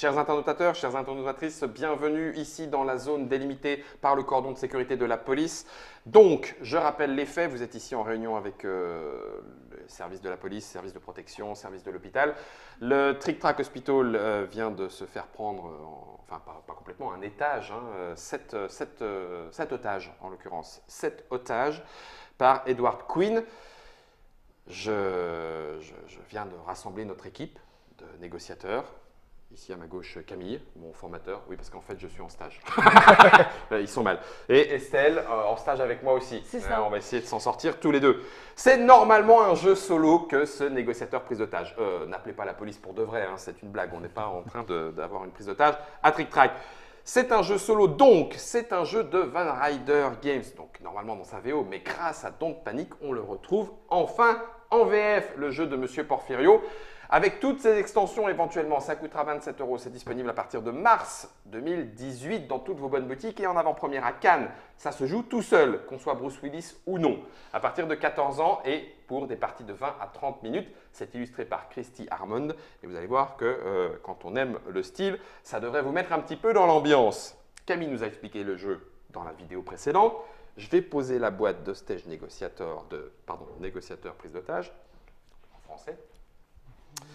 Chers internautes, chères internautatrices, bienvenue ici dans la zone délimitée par le cordon de sécurité de la police. Donc, je rappelle les faits, vous êtes ici en réunion avec le service de la police, service de protection, service de l'hôpital. Le Trick Track Hospital vient de se faire prendre, enfin pas complètement, un étage, hein, 7 otages en l'occurrence, 7 otages par Edward Quinn. Je viens de rassembler notre équipe de négociateurs. Ici à ma gauche, Camille, mon formateur. Oui, parce qu'en fait, je suis en stage. Ils sont mal. Et Estelle, en stage avec moi aussi. C'est ça. On va essayer de s'en sortir tous les deux. C'est normalement un jeu solo que ce négociateur prise d'otage. N'appelez pas la police pour de vrai, hein, c'est une blague. On n'est pas en train d'avoir une prise d'otage à Trick Track. C'est un jeu solo, donc c'est un jeu de Van Ryder Games. Donc normalement dans sa VO, mais grâce à Don't Panic, on le retrouve enfin en VF, le jeu de Monsieur Porfirio. Avec toutes ces extensions, éventuellement, ça coûtera 27 €. C'est disponible à partir de mars 2018 dans toutes vos bonnes boutiques et en avant-première à Cannes. Ça se joue tout seul, qu'on soit Bruce Willis ou non, à partir de 14 ans et pour des parties de 20 à 30 minutes. C'est illustré par Christy Harmond et vous allez voir que quand on aime le style, ça devrait vous mettre un petit peu dans l'ambiance. Camille nous a expliqué le jeu dans la vidéo précédente. Je vais poser la boîte de Stage Négociateur prise d'otage en français.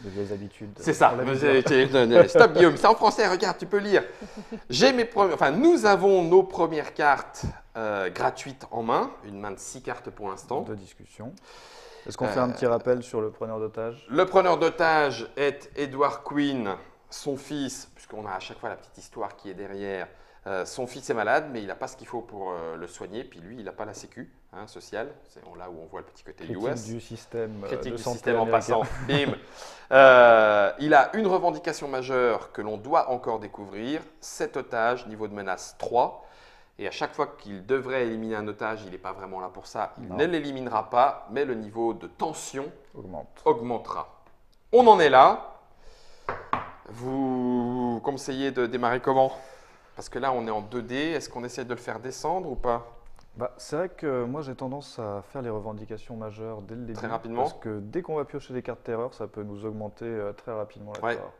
De vieilles habitudes. C'est ça. Stop Guillaume, c'est en français, regarde, tu peux lire. Nous avons nos premières cartes gratuites en main, une main de 6 cartes pour l'instant. De discussion. Est-ce qu'on fait un petit rappel sur le preneur d'otage? Le preneur d'otage est Edward Quinn, son fils, puisqu'on a à chaque fois la petite histoire qui est derrière. Son fils est malade, mais il n'a pas ce qu'il faut pour le soigner. Puis lui, il n'a pas la sécu sociale. C'est là où on voit le petit côté Critique US. du système Critique de du santé système en américain. passant. Bim. Il a une revendication majeure que l'on doit encore découvrir. 7 otages, niveau de menace 3. Et à chaque fois qu'il devrait éliminer un otage, il n'est pas vraiment là pour ça. Il ne l'éliminera pas, mais le niveau de tension augmentera. On en est là. Vous conseillez de démarrer comment ? Parce que là, on est en 2D. Est-ce qu'on essaie de le faire descendre ou pas ? C'est vrai que moi, j'ai tendance à faire les revendications majeures dès le début. Très rapidement. Parce que dès qu'on va piocher des cartes terreur, ça peut nous augmenter très rapidement la terreur.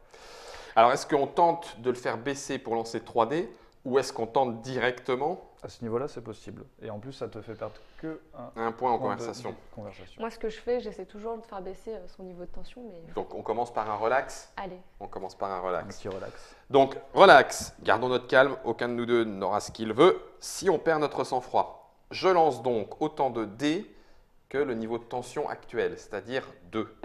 Alors, est-ce qu'on tente de le faire baisser pour lancer 3D ou est-ce qu'on tente directement ? À ce niveau-là, c'est possible. Et en plus, ça te fait perdre que un point en conversation. Moi, ce que je fais, j'essaie toujours de faire baisser son niveau de tension. Mais... Donc, on commence par un relax. Allez. On commence par un relax. Un petit relax. Donc, relax. Gardons notre calme. Aucun de nous deux n'aura ce qu'il veut. Si on perd notre sang-froid, je lance donc autant de dés que le niveau de tension actuel, c'est-à-dire 2.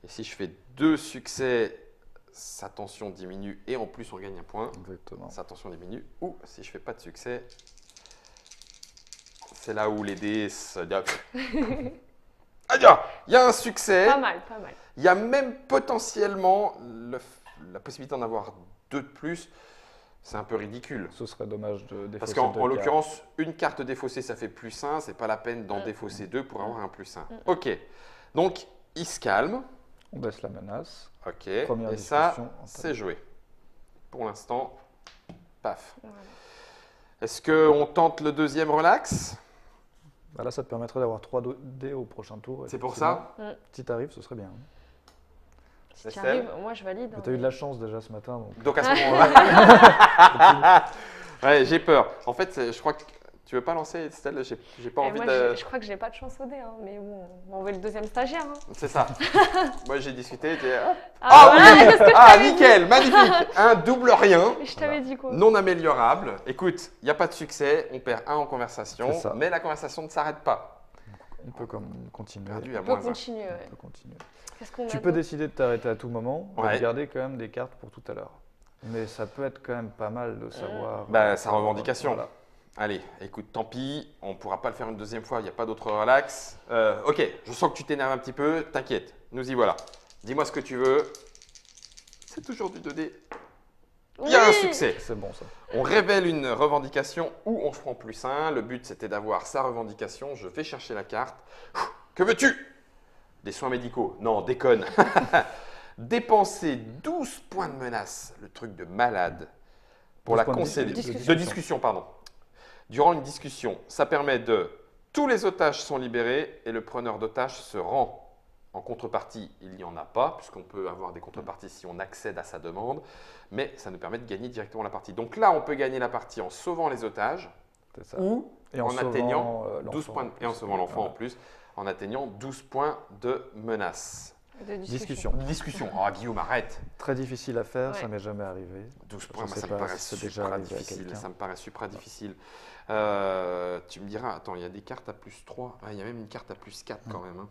Et si je fais 2 succès, sa tension diminue et en plus on gagne un point. Exactement. Sa tension diminue. Ou si je ne fais pas de succès, c'est là où les dés se... Il y a un succès. Pas mal, pas mal. Il y a même potentiellement la possibilité d'en avoir 2 de plus. C'est un peu ridicule. Ce serait dommage de défausser. Parce qu'en l'occurrence, une carte défaussée, ça fait +1. C'est pas la peine d'en défausser 2 pour avoir un +1. Ok. Donc, il se calme. On baisse la menace. Ok. Première et ça, discussion, c'est joué. Pour l'instant, paf. Voilà. Est-ce qu'on tente le deuxième relax ? Là, ça te permettrait d'avoir 3 dés au prochain tour. C'est pour ça ? Si tu arrives, ce serait bien. Si tu arrives, moi je valide. Tu as eu de la chance déjà ce matin. Donc à ce moment-là, ouais, j'ai peur. En fait, je crois que tu veux pas lancer, Estelle. J'ai pas envie de. Je crois que j'ai pas de chance au dé, hein, mais bon, on veut le deuxième stagiaire. Hein. C'est ça. Moi, j'ai discuté. Oui. Nickel, magnifique. Un double rien. Je t'avais dit quoi ? Non améliorable. Écoute, il n'y a pas de succès. On perd 1 en conversation, mais la conversation ne s'arrête pas. On peut continuer. Perdu à on peut moins continuer. Ouais. On peut continuer. Tu peux décider de t'arrêter à tout moment, ouais. de garder quand même des cartes pour tout à l'heure. Mais ça peut être quand même pas mal de savoir. Sa revendication. Voilà. Allez, écoute, tant pis, on ne pourra pas le faire une deuxième fois, il n'y a pas d'autre relax. Ok, je sens que tu t'énerves un petit peu, t'inquiète, nous y voilà. Dis-moi ce que tu veux. C'est toujours du 2D. Il y a un succès. C'est bon ça. On révèle une revendication ou on se prend +1. Le but, c'était d'avoir sa revendication. Je vais chercher la carte. Que veux-tu ? Des soins médicaux. Non, déconne. Dépenser 12 points de menace, le truc de malade, pour la concéder. De discussion, pardon. Durant une discussion, ça permet de... Tous les otages sont libérés et le preneur d'otages se rend. En contrepartie, il n'y en a pas, puisqu'on peut avoir des contreparties si on accède à sa demande, mais ça nous permet de gagner directement la partie. Donc là, on peut gagner la partie en sauvant les otages C'est ça. ou Et en sauvant, atteignant l'enfant 12 points, en plus. et en sauvant l'enfant en Voilà. plus, en atteignant 12 points de menace. De Discussion. Discussion. Oh, Guillaume, arrête. Très difficile à faire, ça Ouais. m'est jamais arrivé. 12 Je points, moi, sais ça me pas paraît si c'est déjà super arrivé à difficile. quelqu'un. Ça me paraît super difficile. Tu me diras, attends, il y a des cartes à plus 3. Ah, il y a même une carte à plus 4 quand même. Hein.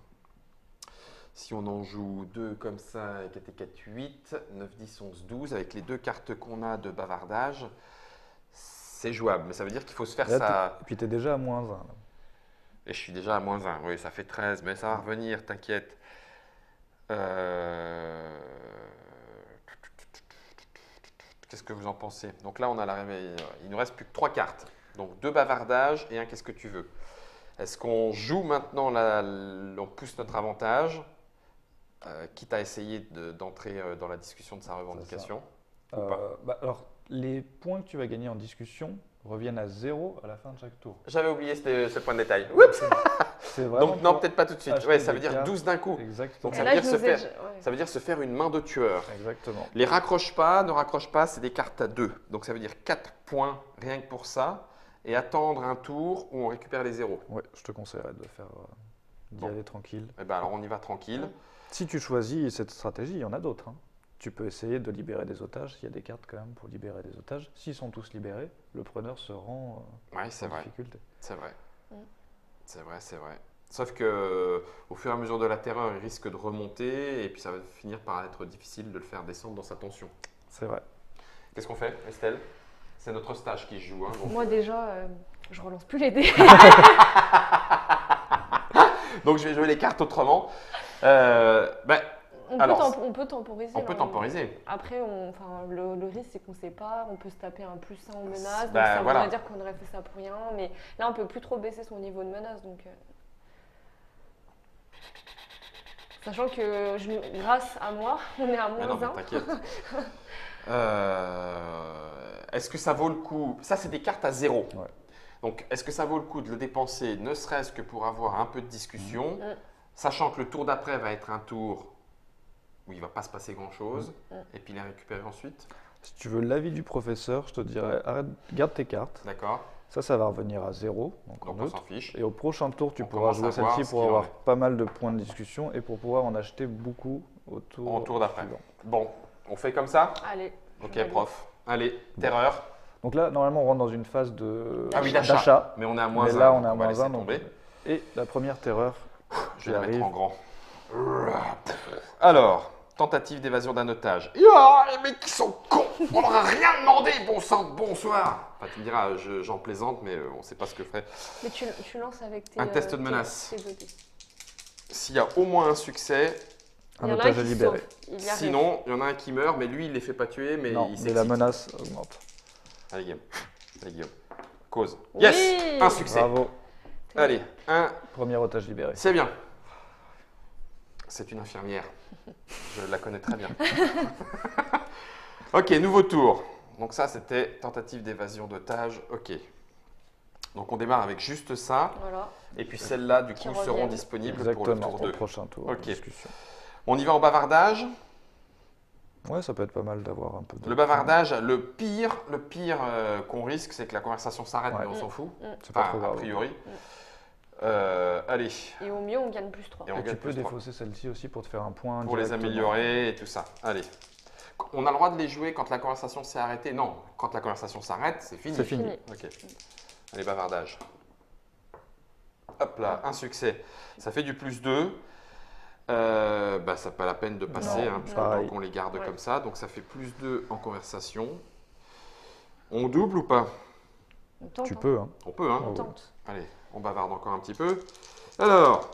Si on en joue 2 comme ça, 4 et 4, 8, 9, 10, 11, 12, avec les 2 cartes qu'on a de bavardage, c'est jouable. Mais ça veut dire qu'il faut se faire Là, ça. Et puis tu es déjà à -1. Là. Et je suis déjà à -1. Oui, ça fait 13, mais ça va revenir, t'inquiète. Qu'est-ce que vous en pensez? Donc là, on a la réveil. Il nous reste plus que 3 cartes. Donc 2 bavardages et un qu'est-ce que tu veux. Est-ce qu'on joue maintenant, on pousse notre avantage, quitte à essayer d'entrer dans la discussion de sa revendication? Ou pas Alors, les points que tu vas gagner en discussion reviennent à 0 à la fin de chaque tour. J'avais oublié ce point de détail. Oups. C'est vraiment Donc non, pour peut-être pas tout de suite. acheter Ouais, ça veut des dire cartes. 12 d'un coup. Exactement. Donc Et ça veut là, dire je se nous ai- faire. ouais. Ça veut dire se faire une main de tueur. Exactement. Les raccroche pas, ne raccroche pas, c'est des cartes à 2. Donc ça veut dire 4 points rien que pour ça. Et attendre un tour où on récupère les zéros. Ouais, je te conseillerais de le faire, d'y Bon. aller tranquille. Eh ben alors on y va tranquille. Si tu choisis cette stratégie, il y en a d'autres. Hein. Tu peux essayer de libérer des otages. Il y a des cartes quand même pour libérer des otages. S'ils sont tous libérés, le preneur se rend Ouais, c'est en vrai. difficulté. C'est vrai. Mm. C'est vrai, c'est vrai. Sauf que au fur et à mesure de la terreur, il risque de remonter et puis ça va finir par être difficile de le faire descendre dans sa tension. C'est vrai. Qu'est-ce qu'on fait, Estelle? C'est notre stage qui se joue. Hein, donc. Moi déjà, je relance plus les dés. Donc, je vais jouer les cartes autrement. On, Alors, on peut temporiser. on peut là. temporiser. Après, le risque, c'est qu'on ne sait pas. On peut se taper un +1 en menace. Donc Bah, ça voilà. voudrait dire qu'on aurait fait ça pour rien. Mais là, on ne peut plus trop baisser son niveau de menace. Donc, sachant que grâce à moi, on est à Mais non, mais -1. t'inquiète. Est-ce que ça vaut le coup? Ça, c'est des cartes à 0. Ouais. Donc, est-ce que ça vaut le coup de le dépenser, ne serait-ce que pour avoir un peu de discussion, Mm. sachant que le tour d'après va être un tour où il ne va pas se passer grand-chose, et puis les récupérer ensuite? Si tu veux l'avis du professeur, je te dirais arrête, garde tes cartes. D'accord. Ça va revenir à 0. Donc Donc, en on neutre. s'en fiche. Et au prochain tour, tu On pourras commence à jouer voir celle-ci ce pour qu'il en avoir est. pas mal de points de discussion et pour pouvoir en acheter beaucoup au tour, En tour d'après. suivant. Bon, on fait comme ça? Allez. je Ok, valide. prof. Allez, terreur. Donc là, normalement, on rentre dans une phase Ah oui, d'achat. Mais on est à Mais -1. là, on est à va laisser -1. donc- tomber. Et la première terreur, Je vais la mettre arrive. en grand. Alors, tentative d'évasion d'un otage. Ya, les mecs qui sont cons. On leur a rien demandé. Bon sang, bonsoir. Enfin, tu me diras, j'en plaisante, mais on ne sait pas ce que ferait. Mais tu lances avec tes. Un test de menace. tes 2 dés. S'il y a au moins un succès, Il un y en a otage un à qui libérer. sauve. Il y arrive. sinon, il y en a un qui meurt, mais lui, il ne les fait pas tuer, mais Non, il mais s'excite. la menace augmente. Allez, Guillaume. Allez, Guillaume. Cause. Oui. Yes, un succès. Bravo, Allez, un. premier otage libéré. C'est bien. C'est une infirmière. Je la connais très bien. Ok, nouveau tour. Donc ça, c'était tentative d'évasion d'otage. Ok. Donc on démarre avec juste ça. Voilà. Et puis celles-là, du Qui coup, seront reviennent. disponibles pour le Exactement, tour au 2. prochain tour. Ok. Discussion. On y va en bavardage. Ouais, ça peut être pas mal d'avoir un peu de... Le bavardage, le pire qu'on risque, c'est que la conversation s'arrête, Ouais. mais on s'en fout. C'est pas Enfin, trop a grave. priori. Allez, Et au mieux, on gagne +3. Et on Et gagne tu peux plus trois. défausser celle-ci aussi pour te faire un point pour les directement. améliorer et tout ça. Allez. On a le droit de les jouer quand la conversation s'est arrêtée? Non, quand la conversation s'arrête, c'est fini. C'est fini. Ok. Allez, bavardage. Hop là, un succès. Ça fait du +2. Ça pas la peine de passer, Non, hein, parce pareil. qu'on les garde Ouais. comme ça. Donc ça fait +2 en conversation. On double ou pas? On tente. Tu hein. peux, hein. On peut, hein? On tente. Allez, on bavarde encore un petit peu. Alors,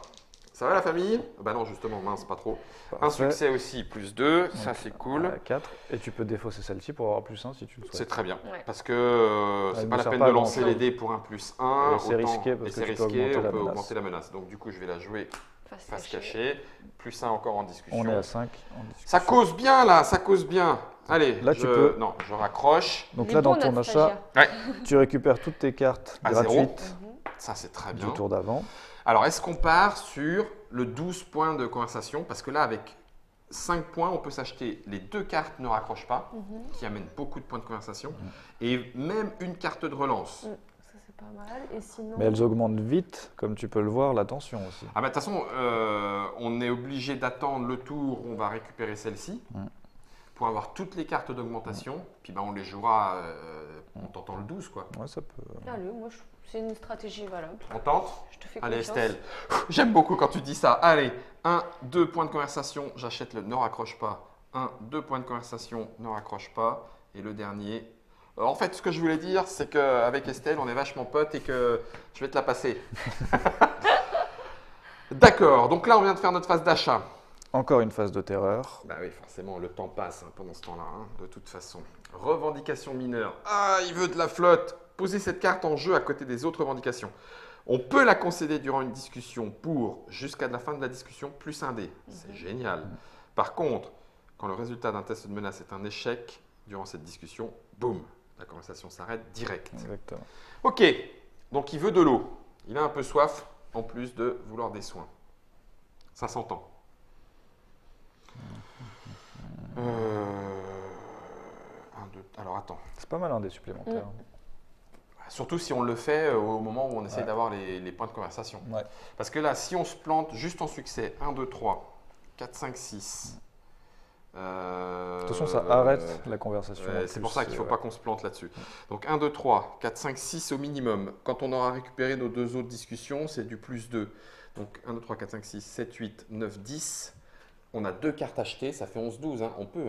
ça va la famille? Bah non, justement, mince, pas trop. Un Parfait. succès aussi, +2, ça Donc, c'est cool. 4. Et tu peux défausser celle-ci pour avoir +1 si tu le C'est souhaites. très bien. Ouais. Parce que Elle c'est ne pas la sert peine pas de à lancer grand-chose. les dés pour un +1. Et c'est risqué parce et que c'est tu peux risqué, augmenter on la peut menace. augmenter la menace. Donc du coup, je vais la jouer face Face cachée. +1 encore en discussion. On est à 5 en discussion. Ça cause bien là, ça cause bien. Allez, Là, tu peux. Non, je raccroche. Donc Il là, est dans bon, ton notre achat, stagiaire. tu récupères toutes tes cartes À zéro. gratuites Mhm. Ça, c'est très du bien. tour d'avant. Alors, est-ce qu'on part sur le 12 points de conversation? Parce que là, avec 5 points, on peut s'acheter les 2 cartes ne raccrochent pas, qui amènent beaucoup de points de conversation, et même une carte de relance. Ça, c'est pas mal. Et sinon. Mais elles augmentent vite, comme tu peux le voir, la tension aussi. Ah, bah, de toute façon, on est obligé d'attendre le tour où on va récupérer celle-ci pour avoir toutes les cartes d'augmentation. Puis bah, on les jouera en tentant le 12, quoi. Ouais, ça peut. Allez, moi, c'est une stratégie valable. On tente? Je te fais Allez, confiance. Estelle. J'aime beaucoup quand tu dis ça. Allez, 1, 2 points de conversation. J'achète le ne raccroche pas. 1, 2 points de conversation, ne raccroche pas. Et le dernier. Alors, en fait, ce que je voulais dire, c'est qu'avec Estelle, on est vachement potes et que je vais te la passer. D'accord. Donc là, on vient de faire notre phase d'achat. Encore une phase de terreur. Bah oui, forcément, le temps passe pendant ce temps-là, de toute façon. Revendication mineure. Ah, il veut de la flotte. Posez cette carte en jeu à côté des autres revendications. On peut la concéder durant une discussion pour, jusqu'à la fin de la discussion, plus un dé. C'est génial. Par contre, quand le résultat d'un test de menace est un échec durant cette discussion, boum, la conversation s'arrête direct. Exactement. Ok, donc il veut de l'eau. Il a un peu soif, en plus de vouloir des soins. Ça s'entend. Alors attends. C'est pas mal un dé supplémentaire. Surtout si on le fait au moment où on essaie d'avoir les points de conversation. Ouais. Parce que là, si on se plante juste en succès, 1, 2, 3, 4, 5, 6. De toute façon, ça arrête la conversation. C'est pour ça qu'il ne faut pas qu'on se plante là-dessus. Donc 1, 2, 3, 4, 5, 6 au minimum. Quand on aura récupéré nos 2 autres discussions, c'est du plus 2. Donc 1, 2, 3, 4, 5, 6, 7, 8, 9, 10. On a 2 cartes achetées, ça fait 11, 12. On peut.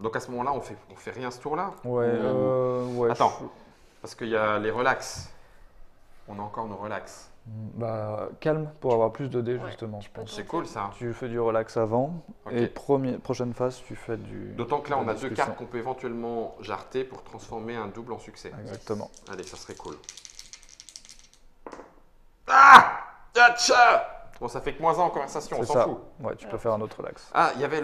Donc à ce moment-là, on fait rien ce tour-là. Ouais. Attends, parce qu'il y a les relax. On a encore nos relax. Bah, calme pour avoir plus de dés, justement. Je pense. C'est cool ça. Tu fais du relax avant Ok. et prochaine phase, tu fais du. D'autant que là, de on la a 2 discussion. cartes qu'on peut éventuellement jarter pour transformer un double en succès. Exactement. Allez, ça serait cool. Ah! Tcha! Bon, ça fait que moins 1 en conversation, on C'est s'en ça. fout. Ouais, tu peux faire un autre relax. Ah, il y avait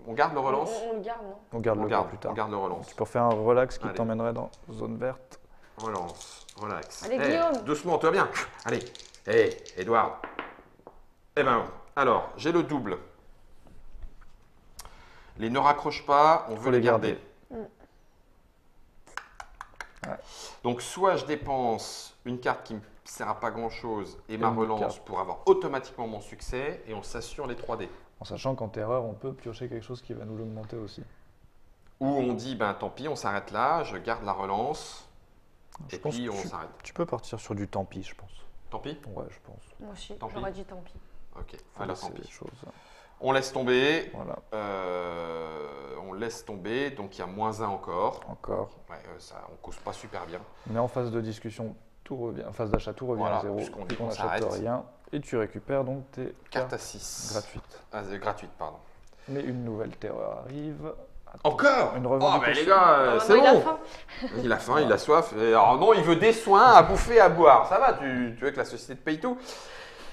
on garde le relance? On le garde, non? On garde On le garde, gars plus tard. on garde le relance. Tu peux faire un relax qui Allez. t'emmènerait dans zone verte. Relance, relax. Allez, Guillaume. Doucement, tout va bien. Allez. Hé, Edouard. Eh ben, alors, j'ai le double. Les ne raccrochent pas, on veut les garder. Ouais. Donc, soit je dépense une carte qui ne me sert à pas grand-chose et ma Une relance carte. pour avoir automatiquement mon succès et on s'assure les 3D. En sachant qu'en terreur, on peut piocher quelque chose qui va nous l'augmenter aussi. Ou on dit, ben tant pis, on s'arrête là, je garde la relance et pense puis que on s'arrête. Tu peux partir sur du tant pis, je pense. Tant pis? Ouais, je pense. Moi aussi, Tant pis. j'aurais dit tant pis. Ok, Faut alors laisser tant les pis. choses. On laisse tomber. Voilà, On laisse tomber, donc il y a moins 1 encore. encore. Ouais, ça, on cause pas super bien. Mais en phase de discussion, tout revient, en phase d'achat, tout revient Voilà, à zéro. puisqu'on dit qu'on n'achète s'arrête. rien. Et tu récupères donc tes Carte cartes à 6. gratuites. Ah, gratuite, pardon. Mais une nouvelle terreur arrive. Encore? Une Oh, revendication. mais les gars, Oh, c'est non, il a bon. faim. Il a faim, il a soif. Et alors non, il veut des soins à bouffer, à boire. Ça va, tu veux que la société te paye tout?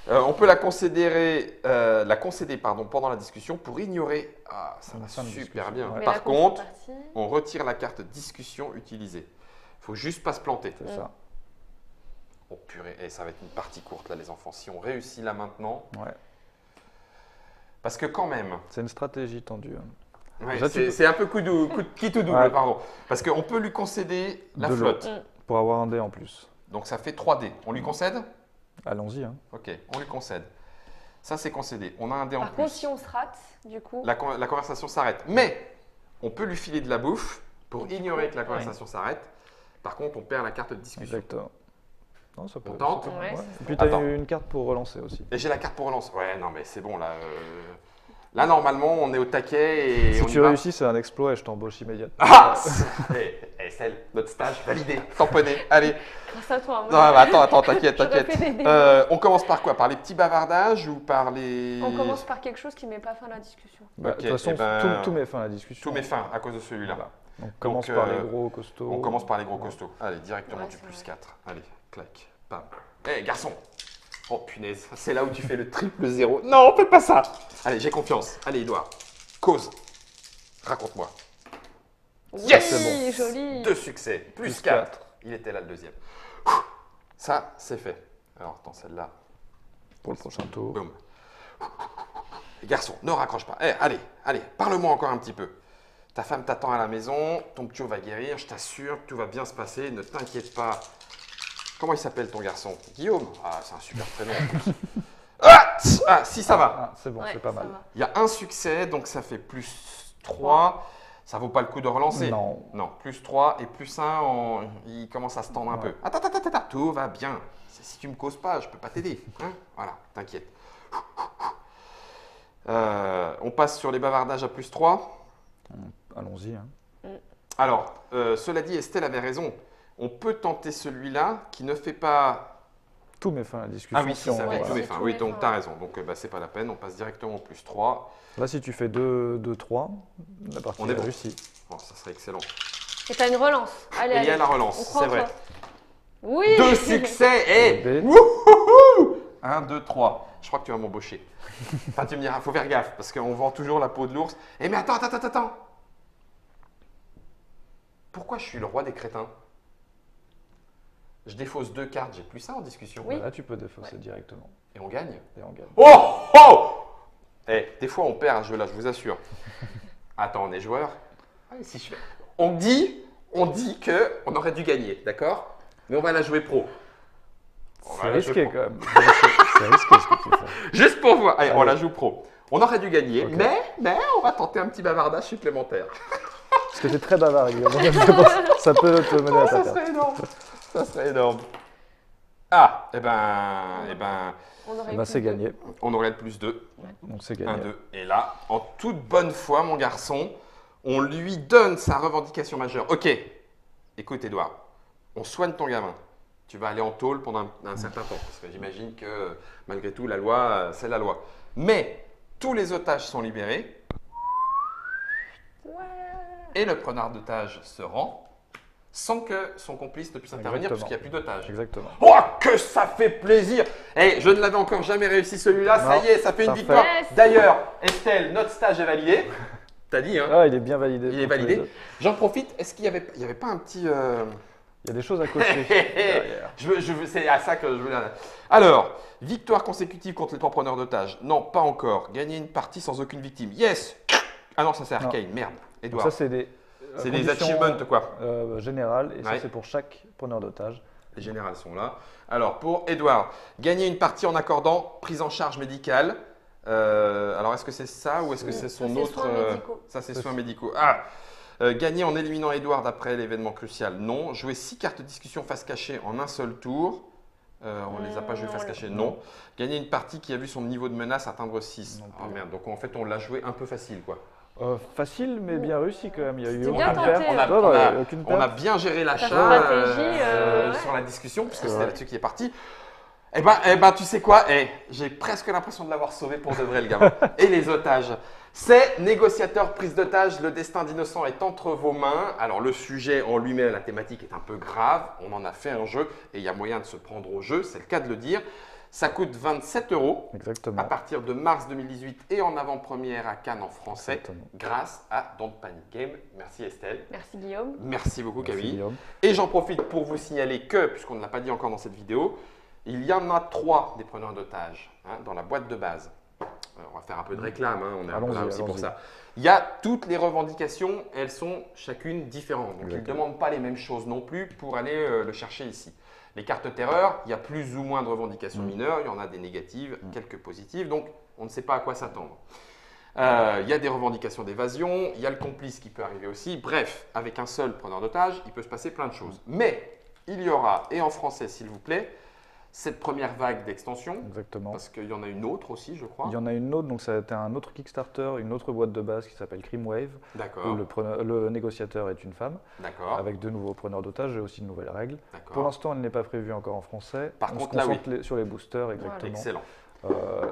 On peut la concéder pendant la discussion pour ignorer. Ah, ça La va fin de super discussion. bien. Ouais. Mais Par la contre, contrepartie, on retire la carte discussion utilisée. Faut juste pas se planter. C'est ça. Oh purée, et ça va être une partie courte là les enfants. Si on réussit là maintenant, Ouais. parce que quand même, C'est une stratégie tendue. ouais, Déjà, tu peux- c'est un peu qui tout double, Ouais. pardon. Parce qu'on peut lui concéder la De l'eau. flotte. Pour avoir un dé en plus. Donc ça fait 3D. On lui concède? Allons-y. Hein. Ok, on lui concède. Ça c'est concédé. On a un dé en par plus. contre, si on se rate, du coup, La conversation s'arrête. Mais on peut lui filer de la bouffe pour ignorer que la conversation s'arrête. Par contre, on perd la carte de discussion. Exactement. Non, ça peut. On tente? ça peut- Ouais, ouais. c'est Et puis tu as Attends. une carte pour relancer aussi. Et j'ai la carte pour relance. Ouais, non mais c'est bon là. Là normalement on est au taquet et Si on tu y va. réussis, c'est un exploit et je t'embauche immédiatement. Ah Celle, notre stage validé, tamponné. Allez. grâce à toi. Non, mais attends, t'inquiète, J'aurais t'inquiète. fait des dés. On commence par quoi? Par les petits bavardages ou par les... On commence par quelque chose qui met pas fin à la discussion. Bah, Ok, de toute façon, eh ben, tout met fin à la discussion. Tous mes fins à cause de celui-là. Voilà. Donc commence Donc, par les gros costauds. On commence par les gros costauds. Allez, directement Ouais, du c'est plus vrai. 4. Allez, clac, pam. Hé, garçon! Oh punaise, c'est là où tu fais le triple zéro. Non, fais pas ça! Allez, j'ai confiance. Allez, Edouard, cause. Raconte-moi. Yes, Oui, joli. 2 succès, plus Plus 4. quatre. Il était là le deuxième. Ça, c'est fait. Alors, attends, celle-là. Pour le prochain tour. Boum. Garçon, ne raccroche pas. Allez, parle-moi encore un petit peu. Ta femme t'attend à la maison, ton ptio va guérir, je t'assure, tout va bien se passer, ne t'inquiète pas. Comment il s'appelle ton garçon? Guillaume? Ah, c'est un super prénom en plus. Si, ça va. Ah, c'est bon, Ouais, c'est pas ça mal. va. Il y a un succès, donc ça fait plus 3. Ça vaut pas le coup de relancer. Non. Non, plus 3 et plus 1, il commence à se tendre un peu. Attends, tout va bien. Si tu me causes pas, je peux pas t'aider. Hein, voilà, t'inquiète. On passe sur les bavardages à plus 3. Allons-y. Hein. Alors, cela dit, Estelle avait raison. On peut tenter celui-là qui ne fait pas. Tout met fin à la discussion. Ah oui, c'est ça, Ouais, tout c'est est fin. tout Oui, met donc fin. tu as raison. Donc, c'est pas la peine. On passe directement au plus 3. Là, si tu fais 2, 3, la partie On est est bon. réussie. Oh, ça serait excellent. Et t'as une relance. Allez, Et il y a allez. la On relance, croit c'est en vrai. toi. Oui. 2 succès et. B. 1, 2, 3. Je crois que tu vas m'embaucher. Enfin, tu me diras, faut faire gaffe parce qu'on vend toujours la peau de l'ours. Eh, mais attends. Pourquoi je suis le roi des crétins? Je défausse 2 cartes, j'ai plus ça en discussion. Oui. Là, tu peux défausser directement. Et on gagne. Et on gagne. Oh! Des fois, on perd à ce jeu-là, je vous assure. Attends, on est joueur. Allez, si je fais- On dit qu'on aurait dû gagner, d'accord? Mais on va la jouer pro. On va C'est la jouer risqué pro. quand même. C'est risqué ce que tu fais. Juste pour voir. Allez, on Allez. la joue pro. On aurait dû gagner, Ok. mais on va tenter un petit bavardage supplémentaire. Parce que t'es très bavard, Guillaume. Ça peut te mener à ta Ça perte. serait énorme. Ça serait énorme. Ah, eh ben, On aurait Bah, plus c'est de- gagné. on aurait le plus 2. Donc c'est 1, gagné. 2. Et là, en toute bonne foi, mon garçon, on lui donne sa revendication majeure. Ok, écoute, Edouard, on soigne ton gamin. Tu vas aller en tôle pendant un certain temps. Parce que j'imagine que, malgré tout, la loi, c'est la loi. Mais tous les otages sont libérés Ouais. et le preneur d'otages se rend sans que son complice ne puisse intervenir Exactement. puisqu'il n'y a plus d'otages. Exactement. Oh, que ça fait plaisir! Je ne l'avais encore jamais réussi celui-là. Ça Non, y est, ça fait une parfait. victoire. Yes. D'ailleurs, Estelle, notre stage est validé. T'as dit, hein? Ah, il est bien validé. Il est pour tous les validé. deux. J'en profite. Est-ce qu'il n'y avait pas un petit. Il y a des choses à cocher derrière. C'est à ça que je voulais. Alors, victoire consécutive contre les 3 preneurs d'otages. Non, pas encore. Gagner une partie sans aucune victime. Yes! Ah non, ça c'est Non. Arcane. Merde. Donc Edouard. ça, c'est des C'est des conditions, achievements, quoi. générales, et ça, Ouais. c'est pour chaque preneur d'otage. Les générales sont là. Alors, pour Edouard, gagner une partie en accordant prise en charge médicale. Alors, est-ce que c'est ça ou est-ce que c'est son Ça, c'est autre. soins médicaux. Ça, c'est C'est soins ça. médicaux. Gagner en éliminant Edouard après l'événement crucial, non. Jouer 6 cartes de discussion face cachée en un seul tour. On ne les a pas jouées Non, face cachée, non. non. Gagner une partie qui a vu son niveau de menace atteindre 6. Non Oh plus. merde, donc en fait, on l'a joué un peu facile, quoi. Facile, mais bien réussi quand même. Il y a eu C'était aucune bien perte. tenté, On a- Non, non, on a- il y a aucune On a perte. bien géré l'achat stratégie, ouais. sur la discussion, puisque C'est c'était vrai. là-dessus qui est parti. Eh ben, tu sais quoi? J'ai presque l'impression de l'avoir sauvé pour de vrai, le gamin. Et les otages. C'est négociateur, prise d'otage, le destin d'innocent est entre vos mains. Alors, le sujet en lui-même, la thématique est un peu grave. On en a fait un jeu et il y a moyen de se prendre au jeu, c'est le cas de le dire. Ça coûte 27 € Exactement. à partir de mars 2018 et en avant-première à Cannes en français, Exactement. grâce à Don't Panic Game. Merci Estelle. Merci Guillaume. Merci beaucoup Merci, Camille. Guillaume. Et j'en profite pour vous signaler que, puisqu'on ne l'a pas dit encore dans cette vidéo, il y en a 3 des preneurs d'otages dans la boîte de base. On va faire un peu de réclame, on est un peu là Allons-y, aussi pour allons-y. ça. Il y a toutes les revendications, elles sont chacune différentes. Donc ils ne Exactement. demandent pas les mêmes choses non plus pour aller le chercher ici. Les cartes terreur, il y a plus ou moins de revendications mineures, il y en a des négatives, quelques positives, donc on ne sait pas à quoi s'attendre. Il y a des revendications d'évasion, il y a le complice qui peut arriver aussi. Bref, avec un seul preneur d'otage, il peut se passer plein de choses. Mais il y aura, et en français s'il vous plaît, cette première vague d'extension, Exactement. parce qu'il y en a une autre aussi, je crois. Il y en a une autre, donc ça a été un autre Kickstarter, une autre boîte de base qui s'appelle Crimwave, où D'accord, le négociateur est une femme, d'accord, avec de nouveaux preneurs d'otages et aussi de nouvelles règles. Pour d'accord. l'instant, elle n'est pas prévue encore en français. Par On contre, se là, concentre sur les boosters, exactement. Excellent.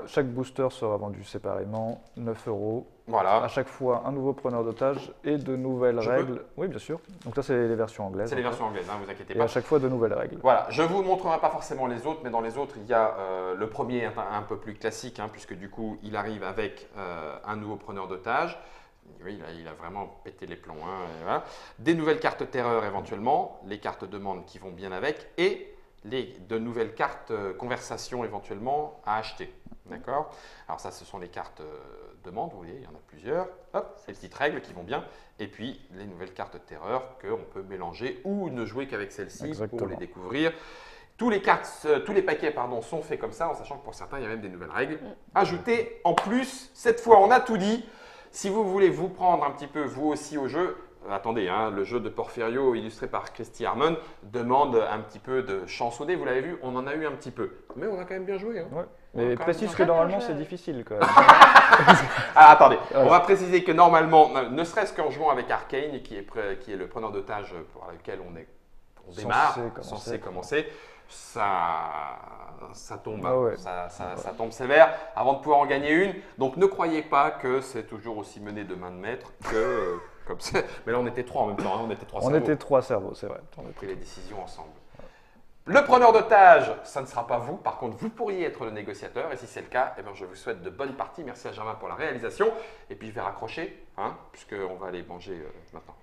Chaque booster sera vendu séparément, 9 €. Voilà, À chaque fois, un nouveau preneur d'otage et de nouvelles Je peux règles. Oui, bien sûr. Donc là, c'est les versions anglaises. c'est les encore. versions anglaises, ne vous inquiétez Et pas. à chaque fois, de nouvelles règles. Voilà, je ne vous montrerai pas forcément les autres, mais dans les autres, il y a le premier un peu plus classique, puisque du coup, il arrive avec un nouveau preneur d'otage. Oui, il a vraiment pété les plombs. Et voilà. Des nouvelles cartes terreur éventuellement, les cartes demande qui vont bien avec, et de nouvelles cartes conversation éventuellement à acheter. D'accord? Alors ça, ce sont les cartes demande, vous voyez, il y en a plusieurs. Hop, les petites règles qui vont bien. Et puis, les nouvelles cartes de terreur qu'on peut mélanger ou ne jouer qu'avec celles-ci pour les découvrir. Tous les paquets sont faits comme ça, en sachant que pour certains, il y a même des nouvelles règles ajoutées. En plus, cette fois, on a tout dit. Si vous voulez vous prendre un petit peu, vous aussi, au jeu, attendez, le jeu de Porfirio illustré par Christy Harmon demande un petit peu de chance au dé. Vous l'avez vu, on en a eu un petit peu. Mais on a quand même bien joué. Ouais. Mais précise que normalement, c'est difficile quand même. Attendez, on va préciser que normalement, ne serait-ce qu'en jouant avec Arcane, qui est le preneur d'otage pour lequel on démarre, censé commencer, ça tombe, ça tombe sévère avant de pouvoir en gagner une. Donc ne croyez pas que c'est toujours aussi mené de main de maître que comme ça. Mais là on était trois en même temps, on était trois cerveaux. On était trois cerveaux, c'est vrai. On a pris les décisions ensemble. Le preneur d'otage, ça ne sera pas vous. Par contre, vous pourriez être le négociateur. Et si c'est le cas, je vous souhaite de bonnes parties. Merci à Germain pour la réalisation. Et puis je vais raccrocher, puisqu'on va aller manger maintenant.